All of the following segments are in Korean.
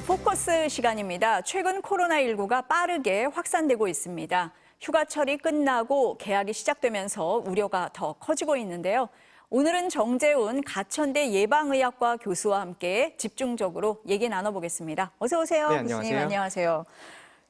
포커스 시간입니다. 최근 코로나19가 빠르게 확산되고 있습니다. 휴가철이 끝나고 개학이 시작되면서 우려가 더 커지고 있는데요. 오늘은 정재훈 가천대 예방의학과 교수와 함께 집중적으로 얘기 나눠보겠습니다. 어서 오세요. 네, 교수님. 안녕하세요. 안녕하세요.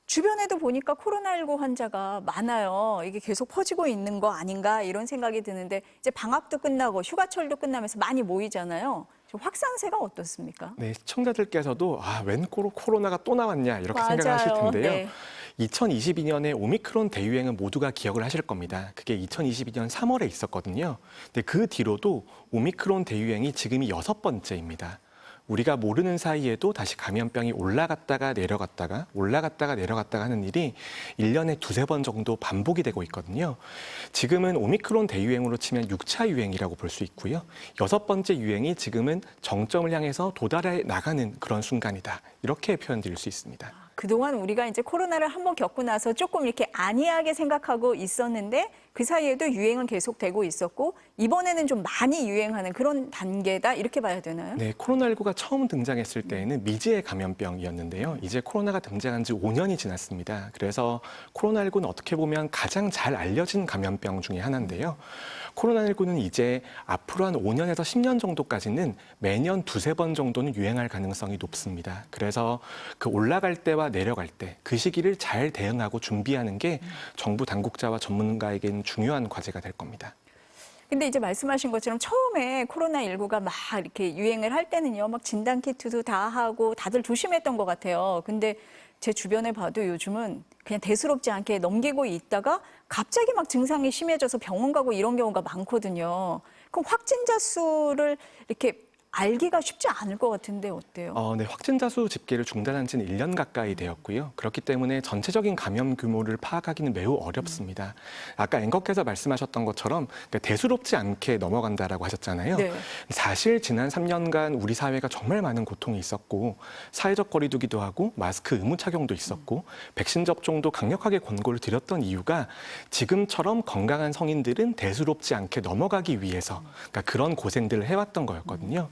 주변에도 보니까 코로나19 환자가 많아요. 이게 계속 퍼지고 있는 거 아닌가 이런 생각이 드는데 이제 방학도 끝나고 휴가철도 끝나면서 많이 모이잖아요. 확산세가 어떻습니까? 네, 시청자들께서도 웬 코로나가 또 나왔냐 이렇게 맞아요. 생각하실 텐데요. 네. 2022년에 오미크론 대유행은 모두가 기억을 하실 겁니다. 그게 2022년 3월에 있었거든요. 근데 그 뒤로도 오미크론 대유행이 지금이 6번째입니다. 우리가 모르는 사이에도 다시 감염병이 올라갔다가 내려갔다가 하는 일이 1년에 두세 번 정도 반복이 되고 있거든요. 지금은 오미크론 대유행으로 치면 6차 유행이라고 볼 수 있고요. 6번째 유행이 지금은 정점을 향해서 도달해 나가는 그런 순간이다. 이렇게 표현드릴 수 있습니다. 그동안 우리가 이제 코로나를 한번 겪고 나서 조금 이렇게 안이하게 생각하고 있었는데 그 사이에도 유행은 계속되고 있었고 이번에는 좀 많이 유행하는 그런 단계다 이렇게 봐야 되나요? 네, 코로나19가 처음 등장했을 때에는 미지의 감염병이었는데요. 이제 코로나가 등장한 지 5년이 지났습니다. 그래서 코로나19는 어떻게 보면 가장 잘 알려진 감염병 중에 하나인데요. 코로나19는 이제 앞으로 한 5년에서 10년 정도까지는 매년 두세 번 정도는 유행할 가능성이 높습니다. 그래서 그 올라갈 때와 내려갈 때 그 시기를 잘 대응하고 준비하는 게 정부 당국자와 전문가에게는 중요한 과제가 될 겁니다. 근데 이제 말씀하신 것처럼 처음에 코로나19가 막 이렇게 유행을 할 때는요, 막 진단키트도 다 하고 다들 조심했던 것 같아요. 근데 제 주변에 봐도 요즘은 그냥 대수롭지 않게 넘기고 있다가 갑자기 막 증상이 심해져서 병원 가고 이런 경우가 많거든요. 그럼 확진자 수를 이렇게 알기가 쉽지 않을 것 같은데 어때요? 네, 확진자 수 집계를 중단한 지는 1년 가까이 되었고요. 그렇기 때문에 전체적인 감염 규모를 파악하기는 매우 어렵습니다. 아까 앵커께서 말씀하셨던 것처럼 대수롭지 않게 넘어간다라고 하셨잖아요. 네. 사실 지난 3년간 우리 사회가 정말 많은 고통이 있었고 사회적 거리 두기도 하고 마스크 의무 착용도 있었고 백신 접종도 강력하게 권고를 드렸던 이유가 지금처럼 건강한 성인들은 대수롭지 않게 넘어가기 위해서 그러니까 그런 고생들을 해왔던 거였거든요.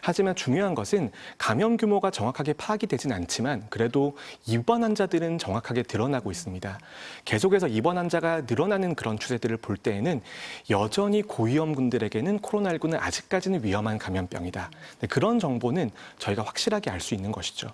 하지만 중요한 것은 감염 규모가 정확하게 파악이 되진 않지만 그래도 입원 환자들은 정확하게 드러나고 있습니다. 계속해서 입원 환자가 늘어나는 그런 추세들을 볼 때에는 여전히 고위험군들에게는 코로나19는 아직까지는 위험한 감염병이다. 그런 정보는 저희가 확실하게 알 수 있는 것이죠.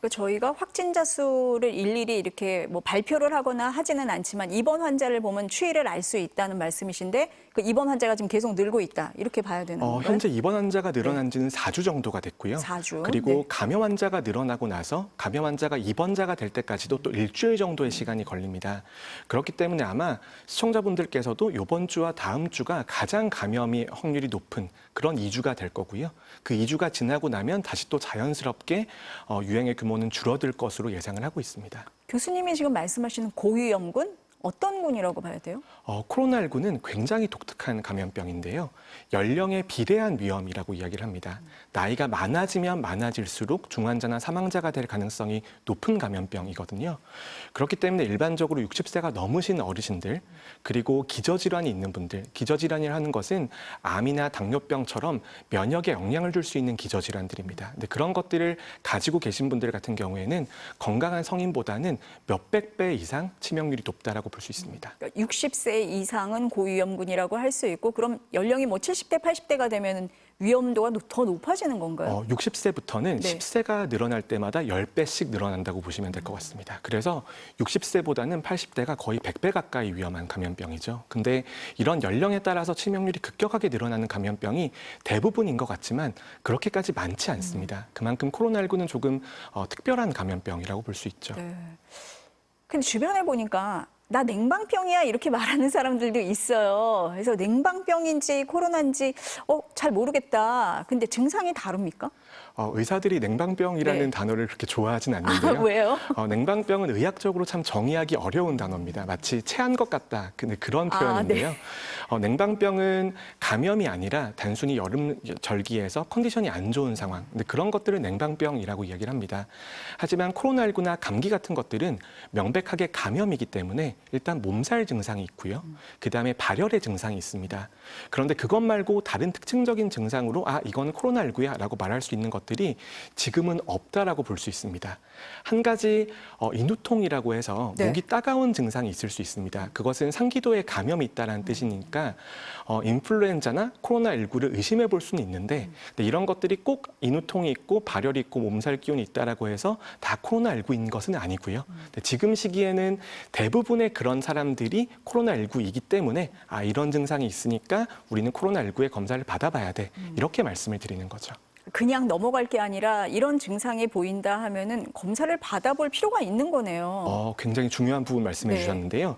저희가 확진자 수를 일일이 이렇게 뭐 발표를 하거나 하지는 않지만 입원 환자를 보면 추이를 알 수 있다는 말씀이신데 그 입원 환자가 지금 계속 늘고 있다 이렇게 봐야 되는 건가요? 현재 입원 환자가 늘어난 지는 4주 정도가 됐고요. 4주. 그리고 네. 감염 환자가 늘어나고 나서 감염 환자가 입원자가 될 때까지도 또 일주일 정도의 시간이 걸립니다. 그렇기 때문에 아마 시청자분들께서도 이번 주와 다음 주가 가장 감염이 확률이 높은 그런 2주가 될 거고요. 그 2주가 지나고 나면 다시 또 자연스럽게 유행의 규모는 줄어들 것으로 예상을 하고 있습니다. 교수님이 지금 말씀하시는 고위험군? 어떤 군이라고 봐야 돼요? 코로나19는 굉장히 독특한 감염병인데요. 연령에 비례한 위험이라고 이야기를 합니다. 나이가 많아지면 많아질수록 중환자나 사망자가 될 가능성이 높은 감염병이거든요. 그렇기 때문에 일반적으로 60세가 넘으신 어르신들, 그리고 기저질환이 있는 분들, 기저질환이라 하는 것은 암이나 당뇨병처럼 면역에 영향을 줄 수 있는 기저질환들입니다. 근데 그런 것들을 가지고 계신 분들 같은 경우에는 건강한 성인보다는 몇백 배 이상 치명률이 높다라고 볼 수 있습니다. 그러니까 60세 이상은 고위험군이라고 할 수 있고 그럼 연령이 뭐 70대, 80대가 되면 위험도가 더 높아지는 건가요? 60세부터는 네. 10세가 늘어날 때마다 10배씩 늘어난다고 보시면 될 것 같습니다. 그래서 60세보다는 80대가 거의 100배 가까이 위험한 감염병이죠. 근데 이런 연령에 따라서 치명률이 급격하게 늘어나는 감염병이 대부분인 것 같지만 그렇게까지 많지 않습니다. 그만큼 코로나19는 조금 특별한 감염병이라고 볼 수 있죠. 네. 근데 주변에 보니까 나 냉방병이야 이렇게 말하는 사람들도 있어요. 그래서 냉방병인지 코로나인지 잘 모르겠다. 근데 증상이 다릅니까? 의사들이 냉방병이라는 네. 단어를 그렇게 좋아하진 않는데요. 왜요? 냉방병은 의학적으로 참 정의하기 어려운 단어입니다. 마치 체한 것 같다. 근데 그런 표현인데요. 네. 냉방병은 감염이 아니라 단순히 여름 절기에서 컨디션이 안 좋은 상황. 근데 그런 것들을 냉방병이라고 이야기를 합니다. 하지만 코로나19나 감기 같은 것들은 명백하게 감염이기 때문에 일단 몸살 증상이 있고요. 그다음에 발열의 증상이 있습니다. 그런데 그것 말고 다른 특징적인 증상으로 이건 코로나19야 라고 말할 수 있는 것들은 것들이 지금은 없다라고 볼 수 있습니다. 한 가지 인후통이라고 해서 네. 목이 따가운 증상이 있을 수 있습니다. 그것은 상기도에 감염이 있다는 뜻이니까 인플루엔자나 코로나19를 의심해 볼 수는 있는데 근데 이런 것들이 꼭 인후통이 있고 발열이 있고 몸살 기운이 있다라고 해서 다 코로나19인 것은 아니고요. 근데 지금 시기에는 대부분의 그런 사람들이 코로나19이기 때문에 이런 증상이 있으니까 우리는 코로나19의 검사를 받아봐야 돼. 이렇게 말씀을 드리는 거죠. 그냥 넘어갈 게 아니라 이런 증상이 보인다 하면은 검사를 받아볼 필요가 있는 거네요. 굉장히 중요한 부분 말씀해 네. 주셨는데요.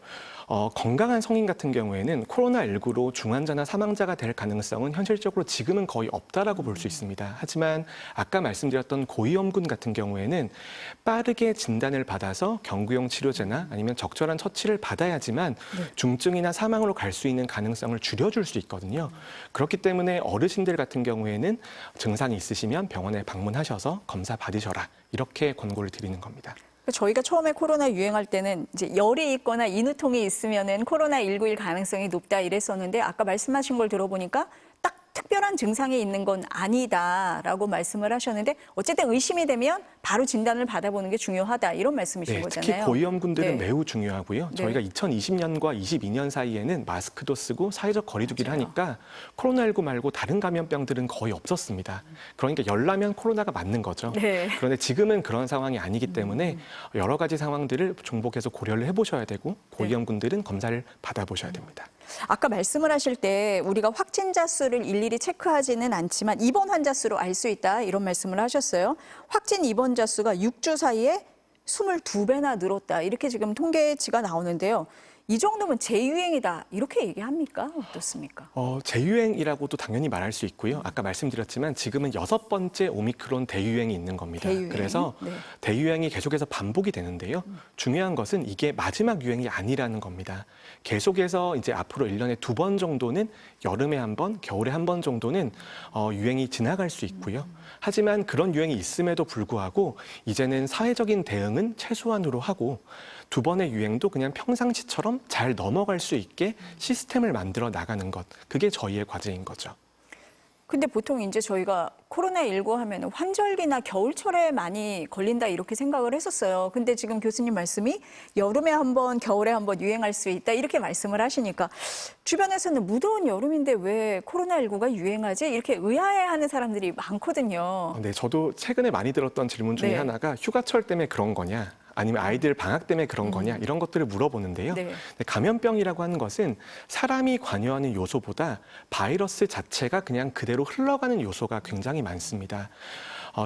건강한 성인 같은 경우에는 코로나19로 중환자나 사망자가 될 가능성은 현실적으로 지금은 거의 없다라고 볼 수 있습니다. 하지만 아까 말씀드렸던 고위험군 같은 경우에는 빠르게 진단을 받아서 경구용 치료제나 아니면 적절한 처치를 받아야지만 중증이나 사망으로 갈 수 있는 가능성을 줄여줄 수 있거든요. 그렇기 때문에 어르신들 같은 경우에는 증상이 있으시면 병원에 방문하셔서 검사 받으셔라. 이렇게 권고를 드리는 겁니다. 저희가 처음에 코로나 유행할 때는 이제 열이 있거나 인후통이 있으면은 코로나19일 가능성이 높다 이랬었는데 아까 말씀하신 걸 들어보니까 딱 특별한 증상이 있는 건 아니다라고 말씀을 하셨는데 어쨌든 의심이 되면 바로 진단을 받아보는 게 중요하다 이런 말씀이신 네, 거잖아요. 특히 고위험군들은 네. 매우 중요하고요. 저희가 2020년과 22년 사이에는 마스크도 쓰고 사회적 거리두기를 맞아요. 하니까 코로나19 말고 다른 감염병들은 거의 없었습니다. 그러니까 열나면 코로나가 맞는 거죠. 네. 그런데 지금은 그런 상황이 아니기 때문에 여러 가지 상황들을 종복해서 고려를 해보셔야 되고 고위험군들은 검사를 받아보셔야 됩니다. 아까 말씀을 하실 때 우리가 확진자 수를 일일이 체크하지는 않지만 입원 환자 수로 알 수 있다 이런 말씀을 하셨어요. 확진 입원자 수가 6주 사이에 22배나 늘었다 이렇게 지금 통계치가 나오는데요. 이 정도면 재유행이다 이렇게 얘기합니까? 어떻습니까? 재유행이라고도 당연히 말할 수 있고요. 아까 말씀드렸지만 지금은 6번째 오미크론 대유행이 있는 겁니다. 대유행. 그래서 네. 대유행이 계속해서 반복이 되는데요. 중요한 것은 이게 마지막 유행이 아니라는 겁니다. 계속해서 이제 앞으로 1년에 2번 정도는 여름에 한 번, 겨울에 한 번 정도는 유행이 지나갈 수 있고요. 하지만 그런 유행이 있음에도 불구하고 이제는 사회적인 대응은 최소한으로 하고 두 번의 유행도 그냥 평상시처럼 잘 넘어갈 수 있게 시스템을 만들어 나가는 것. 그게 저희의 과제인 거죠. 근데 보통 이제 저희가 코로나19 하면 환절기나 겨울철에 많이 걸린다 이렇게 생각을 했었어요. 근데 지금 교수님 말씀이 여름에 한 번, 겨울에 한 번 유행할 수 있다 이렇게 말씀을 하시니까 주변에서는 무더운 여름인데 왜 코로나19가 유행하지? 이렇게 의아해하는 사람들이 많거든요. 네, 저도 최근에 많이 들었던 질문 중에 네. 하나가 휴가철 때문에 그런 거냐? 아니면 아이들 방학 때문에 그런 거냐? 이런 것들을 물어보는데요. 네. 근데 감염병이라고 하는 것은 사람이 관여하는 요소보다 바이러스 자체가 그냥 그대로 흘러가는 요소가 굉장히 많습니다.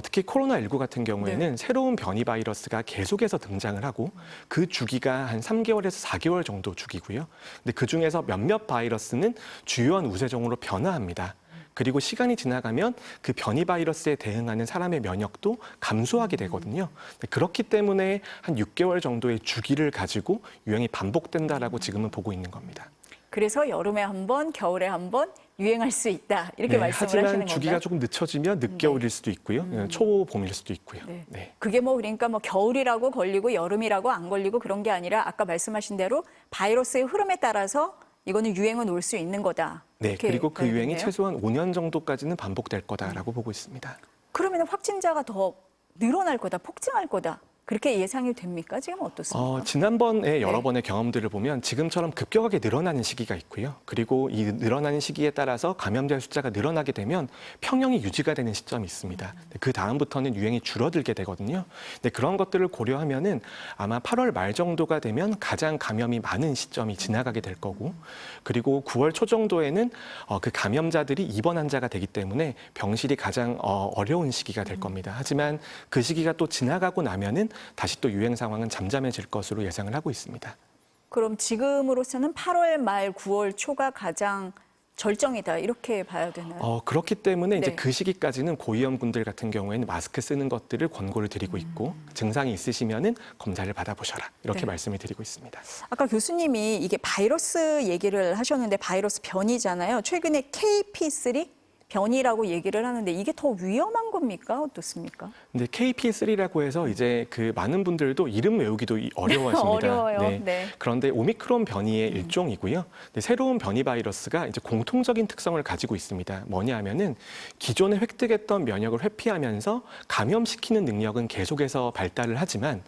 특히 코로나19 같은 경우에는 새로운 변이 바이러스가 계속해서 등장을 하고 그 주기가 한 3개월에서 4개월 정도 주기고요. 근데 그중에서 몇몇 바이러스는 주요한 우세종으로 변화합니다. 그리고 시간이 지나가면 그 변이 바이러스에 대응하는 사람의 면역도 감소하게 되거든요. 그렇기 때문에 한 6개월 정도의 주기를 가지고 유행이 반복된다라고 지금은 보고 있는 겁니다. 그래서 여름에 한 번, 겨울에 한 번 유행할 수 있다 이렇게 말씀을 하시는 하지만 건가요? 주기가 조금 늦춰지면 늦겨울일 수도 있고요. 초봄일 수도 있고요. 네. 네. 그게 뭐 그러니까 뭐 겨울이라고 걸리고 여름이라고 안 걸리고 그런 게 아니라 아까 말씀하신 대로 바이러스의 흐름에 따라서 이거는 유행은 올 수 있는 거다. 네, 이렇게 그리고 그 유행이 봐야겠네요. 최소한 5년 정도까지는 반복될 거다라고 보고 있습니다. 그러면 확진자가 더 늘어날 거다, 폭증할 거다. 그렇게 예상이 됩니까? 지금 어떻습니까? 지난번에 여러 네. 번의 경험들을 보면 지금처럼 급격하게 늘어나는 시기가 있고요. 그리고 이 늘어나는 시기에 따라서 감염자의 숫자가 늘어나게 되면 평형이 유지가 되는 시점이 있습니다. 그 다음부터는 유행이 줄어들게 되거든요. 근데 그런 것들을 고려하면은 아마 8월 말 정도가 되면 가장 감염이 많은 시점이 지나가게 될 거고, 그리고 9월 초 정도에는 그 감염자들이 입원 환자가 되기 때문에 병실이 가장 어려운 시기가 될 겁니다. 하지만 그 시기가 또 지나가고 나면은 다시 또 유행 상황은 잠잠해질 것으로 예상을 하고 있습니다. 그럼 지금으로서는 8월 말, 9월 초가 가장 절정이다 이렇게 봐야 되나요? 그렇기 때문에 이제 네. 그 시기까지는 고위험군들 같은 경우에는 마스크 쓰는 것들을 권고를 드리고 있고 증상이 있으시면은 검사를 받아보셔라 이렇게 네. 말씀을 드리고 있습니다. 아까 교수님이 이게 바이러스 얘기를 하셨는데 바이러스 변이잖아요. 최근에 KP3, 변이라고 얘기를 하는데 이게 더 위험한 겁니까? 어떻습니까? 근데 KP3라고 해서 이제 그 많은 분들도 이름 외우기도 어려워하십니다. 어려워요. 네. 그런데 오미크론 변이의 일종이고요. 근데 새로운 변이 바이러스가 이제 공통적인 특성을 가지고 있습니다. 뭐냐 하면은 기존에 획득했던 면역을 회피하면서 감염시키는 능력은 계속해서 발달을 하지만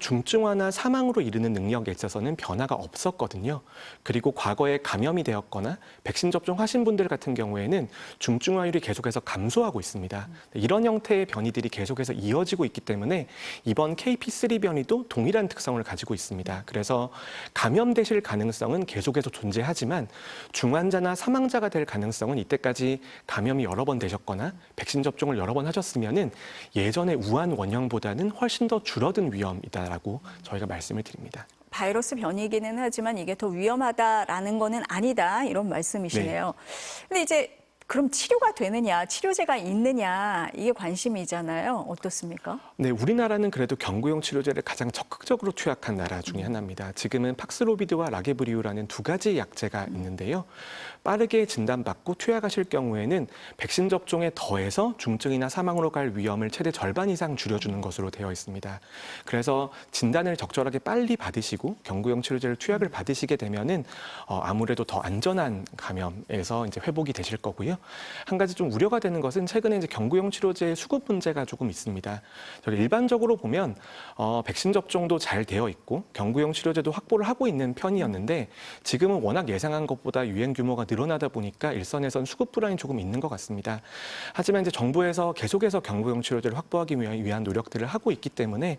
중증화나 사망으로 이르는 능력에 있어서는 변화가 없었거든요. 그리고 과거에 감염이 되었거나 백신 접종하신 분들 같은 경우에는 중증화율이 계속해서 감소하고 있습니다. 이런 형태의 변이들이 계속해서 이어지고 있기 때문에 이번 KP3 변이도 동일한 특성을 가지고 있습니다. 그래서 감염되실 가능성은 계속해서 존재하지만 중환자나 사망자가 될 가능성은 이때까지 감염이 여러 번 되셨거나 백신 접종을 여러 번 하셨으면은 예전의 우한 원형보다는 훨씬 더 줄어든 위험이다라고 저희가 말씀을 드립니다. 바이러스 변이기는 하지만 이게 더 위험하다라는 거는 아니다 이런 말씀이시네요. 근데 이제 그럼 치료가 되느냐, 치료제가 있느냐 이게 관심이잖아요. 어떻습니까? 네, 우리나라는 그래도 경구용 치료제를 가장 적극적으로 투약한 나라 중에 하나입니다. 지금은 팍스로비드와 라게브리오라는 두 가지 약제가 있는데요. 빠르게 진단받고 투약하실 경우에는 백신 접종에 더해서 중증이나 사망으로 갈 위험을 최대 절반 이상 줄여주는 것으로 되어 있습니다. 그래서 진단을 적절하게 빨리 받으시고 경구용 치료제를 투약을 받으시게 되면은 아무래도 더 안전한 감염에서 이제 회복이 되실 거고요. 한 가지 좀 우려가 되는 것은 최근에 이제 경구용 치료제의 수급 문제가 조금 있습니다. 일반적으로 보면 백신 접종도 잘 되어 있고 경구용 치료제도 확보를 하고 있는 편이었는데 지금은 워낙 예상한 것보다 유행 규모가 늘어나다 보니까 일선에선 수급 불안이 조금 있는 것 같습니다. 하지만 이제 정부에서 계속해서 경구용 치료제를 확보하기 위한 노력들을 하고 있기 때문에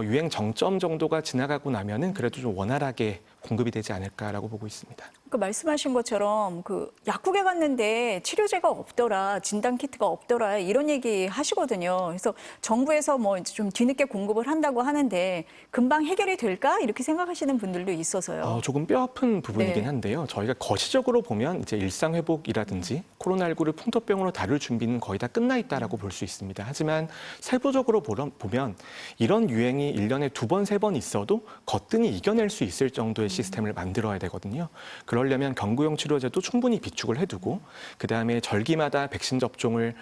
유행 정점 정도가 지나가고 나면은 그래도 좀 원활하게 공급이 되지 않을까라고 보고 있습니다. 그 말씀하신 것처럼 그 약국에 갔는데 치료제가 없더라, 진단 키트가 없더라 이런 얘기 하시거든요. 그래서 정부에서 뭐 이제 좀 뒤늦게 공급을 한다고 하는데 금방 해결이 될까 이렇게 생각하시는 분들도 있어서요. 조금 뼈아픈 부분이긴 네. 한데요. 저희가 거시적으로 보면 이제 일상 회복이라든지 코로나19를 풍토병으로 다룰 준비는 거의 다 끝나 있다라고 볼 수 있습니다. 하지만 세부적으로 보면 이런 유행이 1년에 2번, 3번 있어도 거뜬히 이겨낼 수 있을 정도의 시스템을 만들어야 되거든요. 그러려면 경구용 치료제도 충분히 비축을 해두고 그다음에 절기마다 백신 접종을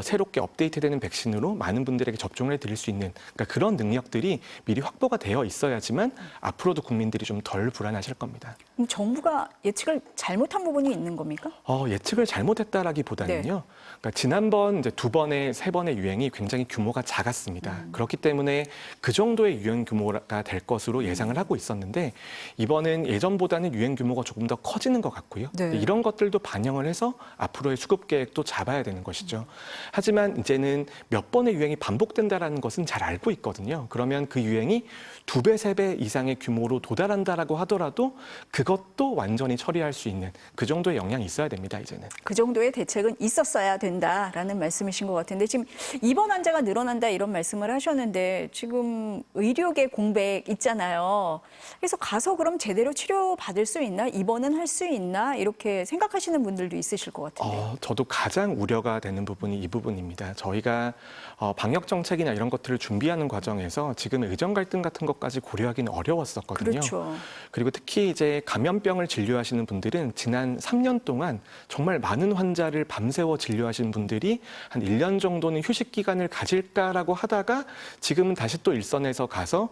새롭게 업데이트되는 백신으로 많은 분들에게 접종을 해드릴 수 있는 그러니까 그런 능력들이 미리 확보가 되어 있어야지만 앞으로도 국민들이 좀 덜 불안하실 겁니다. 그럼 정부가 예측을 잘못한 부분이 있는 겁니까? 예측을 잘못했다라기보다는요. 그러니까 지난번 이제 2번의 3번의 유행이 굉장히 규모가 작았습니다. 그렇기 때문에 그 정도의 유행 규모가 될 것으로 예상을 하고 있었는데 이번은 예전보다는 유행 규모가 조금 더 커지는 것 같고요. 네. 이런 것들도 반영을 해서 앞으로의 수급 계획도 잡아야 되는 것이죠. 하지만 이제는 몇 번의 유행이 반복된다라는 것은 잘 알고 있거든요. 그러면 그 유행이 2배, 3배 이상의 규모로 도달한다라고 하더라도 그것도 완전히 처리할 수 있는 그 정도의 역량이 있어야 됩니다, 이제는. 그 정도의 대책은 있었어야 된다라는 말씀이신 것 같은데 지금 입원 환자가 늘어난다 이런 말씀을 하셨는데 지금 의료계 공백 있잖아요. 그래서 가서 그럼 제대로 치료받을 수 있나? 입원은 할 수 있나? 이렇게 생각하시는 분들도 있으실 것 같은데. 저도 가장 우려가 되는 부분이 이 부분입니다. 저희가 방역 정책이나 이런 것들을 준비하는 과정에서 지금 의정 갈등 같은 것까지 고려하기는 어려웠었거든요. 그렇죠. 그리고 특히 이제 감염병을 진료하시는 분들은 지난 3년 동안 정말 많은 환자를 밤새워 진료하신 분들이 한 1년 정도는 휴식 기간을 가질까라고 하다가 지금은 다시 또 일선에서 가서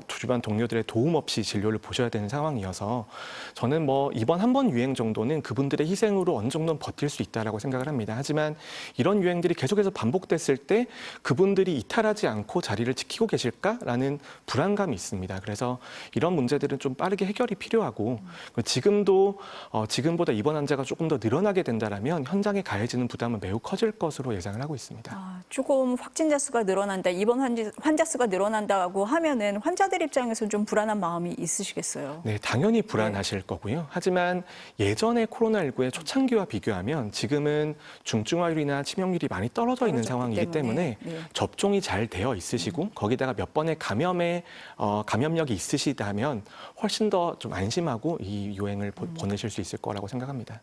주변 동료들의 도움 없이 진료를 보셔야 되는 상황이어서 저는 뭐 이번 한 번 유행 정도는 그분들의 희생으로 어느 정도는 버틸 수 있다라고 생각을 합니다. 하지만 이런 유행들이 계속해서 반복됐을 때 그분들이 이탈하지 않고 자리를 지키고 계실까라는 불안감이 있습니다. 그래서 이런 문제들은 좀 빠르게 해결이 필요하고 지금보다 입원 환자가 조금 더 늘어나게 된다라면 현장에 가해지는 부담은 매우 커질 것으로 예상을 하고 있습니다. 조금 확진자 수가 늘어난다, 입원 환자 수가 늘어난다고 하면은 환자들 입장에서 좀 불안한 마음이 있으시겠어요. 네, 당연히 불안하실 거고요. 하지만 예전의 코로나19의 초창기와 비교하면 지금은 중증화율이나 치명률이 많이 떨어져 있는 상황이기 때문에 접종이 잘 되어 있으시고 거기다가 몇 번의 감염력이 있으시다면 훨씬 더 좀 안심하고 이 유행을 보내실 수 있을 거라고 생각합니다.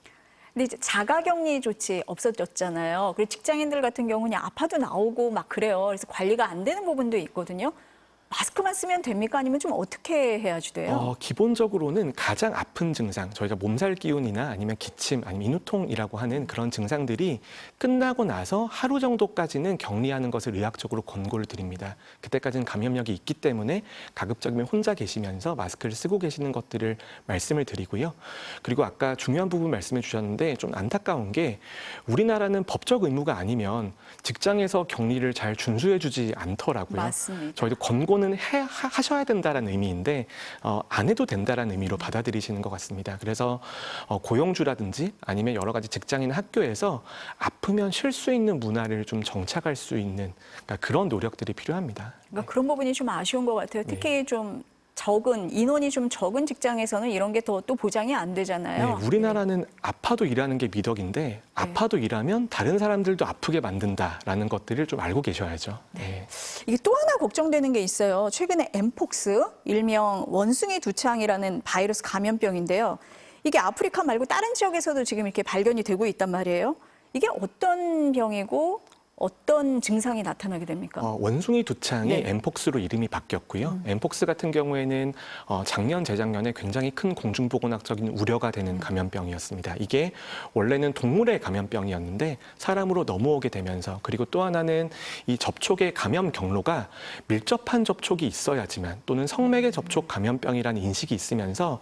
근데 이제 자가격리 조치 없어졌잖아요. 그리고 직장인들 같은 경우는 아파도 나오고 막 그래요. 그래서 관리가 안 되는 부분도 있거든요. 마스크만 쓰면 됩니까? 아니면 좀 어떻게 해야지 돼요? 기본적으로는 가장 아픈 증상, 저희가 몸살 기운이나 아니면 기침, 아니면 인후통이라고 하는 그런 증상들이 끝나고 나서 하루 정도까지는 격리하는 것을 의학적으로 권고를 드립니다. 그때까지는 감염력이 있기 때문에 가급적이면 혼자 계시면서 마스크를 쓰고 계시는 것들을 말씀을 드리고요. 그리고 아까 중요한 부분 말씀해 주셨는데 좀 안타까운 게 우리나라는 법적 의무가 아니면 직장에서 격리를 잘 준수해 주지 않더라고요. 맞습니다. 저희도 권고는 하셔야 된다라는 의미인데 안 해도 된다라는 의미로 받아들이시는 것 같습니다. 그래서 고용주라든지 아니면 여러 가지 직장이나 학교에서 아프면 쉴 수 있는 문화를 좀 정착할 수 있는 그러니까 그런 노력들이 필요합니다. 그러니까 그런 부분이 좀 아쉬운 것 같아요. 특히 좀 인원이 좀 적은 직장에서는 이런 게 더 또 보장이 안 되잖아요. 네, 우리나라는 아파도 일하는 게 미덕인데 아파도 일하면 다른 사람들도 아프게 만든다라는 것들을 좀 알고 계셔야죠. 네. 이게 또 하나 걱정되는 게 있어요. 최근에 엠폭스, 일명 원숭이 두창이라는 바이러스 감염병인데요. 이게 아프리카 말고 다른 지역에서도 지금 이렇게 발견이 되고 있단 말이에요. 이게 어떤 병이고 어떤 증상이 나타나게 됩니까? 원숭이 두창이 네. 엠폭스로 이름이 바뀌었고요. 엠폭스 같은 경우에는 작년, 재작년에 굉장히 큰 공중보건학적인 우려가 되는 감염병이었습니다. 이게 원래는 동물의 감염병이었는데 사람으로 넘어오게 되면서 그리고 또 하나는 이 접촉의 감염 경로가 밀접한 접촉이 있어야지만 또는 성맥의 접촉 감염병이라는 인식이 있으면서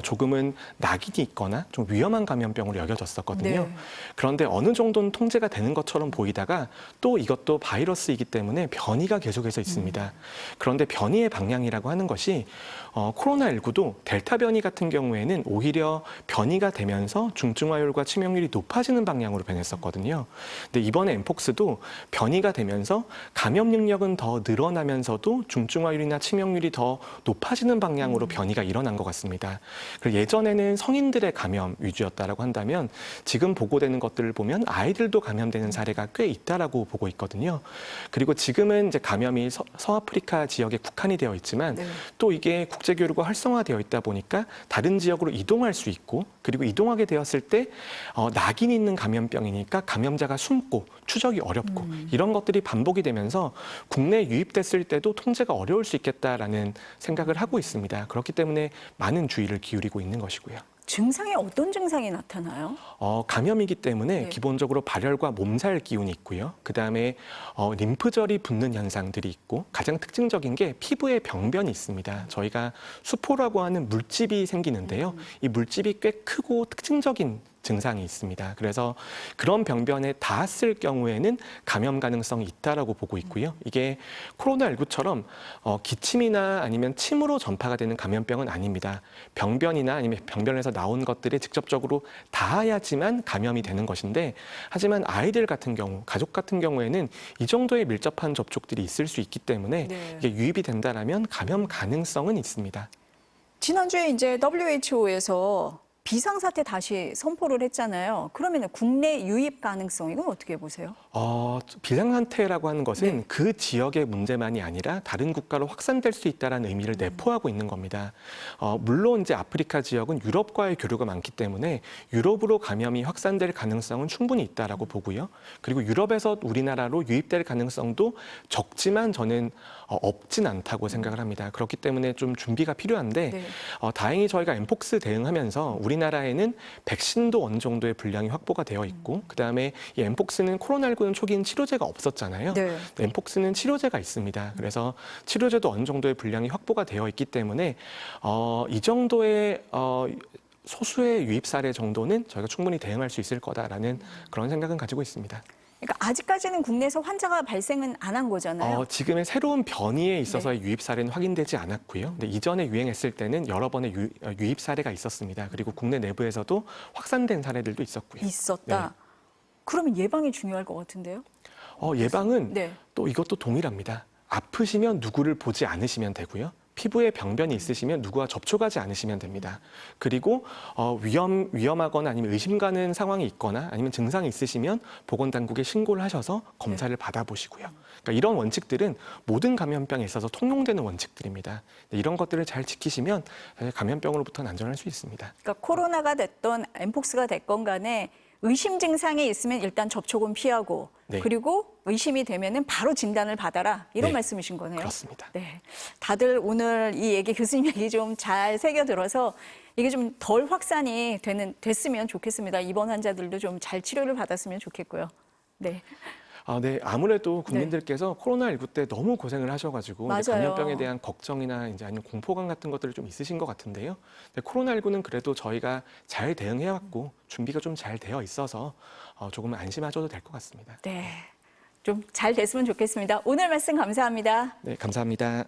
조금은 낙인이 있거나 좀 위험한 감염병으로 여겨졌었거든요. 네. 그런데 어느 정도는 통제가 되는 것처럼 보이다가 또 이것도 바이러스이기 때문에 변이가 계속해서 있습니다. 그런데 변이의 방향이라고 하는 것이 코로나19도 델타 변이 같은 경우에는 오히려 변이가 되면서 중증화율과 치명률이 높아지는 방향으로 변했었거든요. 근데 이번에 엠폭스도 변이가 되면서 감염 능력은 더 늘어나면서도 중증화율이나 치명률이 더 높아지는 방향으로 변이가 일어난 것 같습니다. 그리고 예전에는 성인들의 감염 위주였다라고 한다면 지금 보고되는 것들을 보면 아이들도 감염되는 사례가 꽤 있다라고 보고 있거든요. 그리고 지금은 이제 감염이 서아프리카 지역에 국한이 되어 있지만 네. 또 이게 국제교류가 활성화되어 있다 보니까 다른 지역으로 이동할 수 있고 그리고 이동하게 되었을 때 낙인 있는 감염병이니까 감염자가 숨고 추적이 어렵고 이런 것들이 반복이 되면서 국내에 유입됐을 때도 통제가 어려울 수 있겠다라는 생각을 하고 있습니다. 그렇기 때문에 많은 주의를 기울이고 있는 것이고요. 증상에 어떤 증상이 나타나요? 감염이기 때문에 네. 기본적으로 발열과 몸살 기운이 있고요. 그다음에 림프절이 붓는 현상들이 있고 가장 특징적인 게 피부에 병변이 있습니다. 저희가 수포라고 하는 물집이 생기는데요. 이 물집이 꽤 크고 특징적인 증상이 있습니다. 그래서 그런 병변에 닿았을 경우에는 감염 가능성이 있다라고 보고 있고요. 이게 코로나19처럼 기침이나 아니면 침으로 전파가 되는 감염병은 아닙니다. 병변이나 아니면 병변에서 나온 것들이 직접적으로 닿아야지만 감염이 되는 것인데 하지만 아이들 같은 경우, 가족 같은 경우에는 이 정도의 밀접한 접촉들이 있을 수 있기 때문에 네. 이게 유입이 된다라면 감염 가능성은 있습니다. 지난주에 이제 WHO에서 비상사태 다시 선포를 했잖아요. 그러면 국내 유입 가능성 이건 어떻게 보세요? 비상상태라고 하는 것은 네. 그 지역의 문제만이 아니라 다른 국가로 확산될 수 있다는 의미를 내포하고 있는 겁니다. 물론 이제 아프리카 지역은 유럽과의 교류가 많기 때문에 유럽으로 감염이 확산될 가능성은 충분히 있다라고 보고요. 그리고 유럽에서 우리나라로 유입될 가능성도 적지만 저는 없진 않다고 생각을 합니다. 그렇기 때문에 좀 준비가 필요한데 네. 다행히 저희가 엠폭스 대응하면서 우리나라에는 백신도 어느 정도의 분량이 확보가 되어 있고 그다음에 이 엠폭스는 코로나19는 초기엔 치료제가 없었잖아요. 네. 엠폭스는 치료제가 있습니다. 그래서 치료제도 어느 정도의 분량이 확보가 되어 있기 때문에 이 정도의 소수의 유입 사례 정도는 저희가 충분히 대응할 수 있을 거다라는 그런 생각은 가지고 있습니다. 그러니까 아직까지는 국내에서 환자가 발생은 안 한 거잖아요. 지금의 새로운 변이에 있어서의 유입 사례는 확인되지 않았고요. 근데 이전에 유행했을 때는 여러 번의 유입 사례가 있었습니다. 그리고 국내 내부에서도 확산된 사례들도 있었고요. 있었다. 그러면 예방이 중요할 것 같은데요? 예방은 네. 또 이것도 동일합니다. 아프시면 누구를 보지 않으시면 되고요. 피부에 병변이 있으시면 누구와 접촉하지 않으시면 됩니다. 그리고 위험하거나 아니면 의심 가는 상황이 있거나 아니면 증상이 있으시면 보건당국에 신고를 하셔서 검사를 받아보시고요. 그러니까 이런 원칙들은 모든 감염병에 있어서 통용되는 원칙들입니다. 이런 것들을 잘 지키시면 사실 감염병으로부터는 안전할 수 있습니다. 그러니까 코로나가 됐던 엠폭스가 됐건 간에 의심 증상이 있으면 일단 접촉은 피하고 네. 그리고 의심이 되면은 바로 진단을 받아라 이런 네, 말씀이신 거네요. 그렇습니다. 네, 다들 오늘 이 얘기 교수님 얘기 좀 잘 새겨 들어서 이게 좀 덜 확산이 됐으면 좋겠습니다. 입원 환자들도 좀 잘 치료를 받았으면 좋겠고요. 네. 네, 아무래도 국민들께서 코로나19 때 너무 고생을 하셔가지고 이제 맞아요. 감염병에 대한 걱정이나 이제 아니면 공포감 같은 것들이 좀 있으신 것 같은데요. 코로나19는 그래도 저희가 잘 대응해왔고 준비가 좀 잘 되어 있어서 조금 안심하셔도 될 것 같습니다. 네. 좀 잘 됐으면 좋겠습니다. 오늘 말씀 감사합니다. 네, 감사합니다.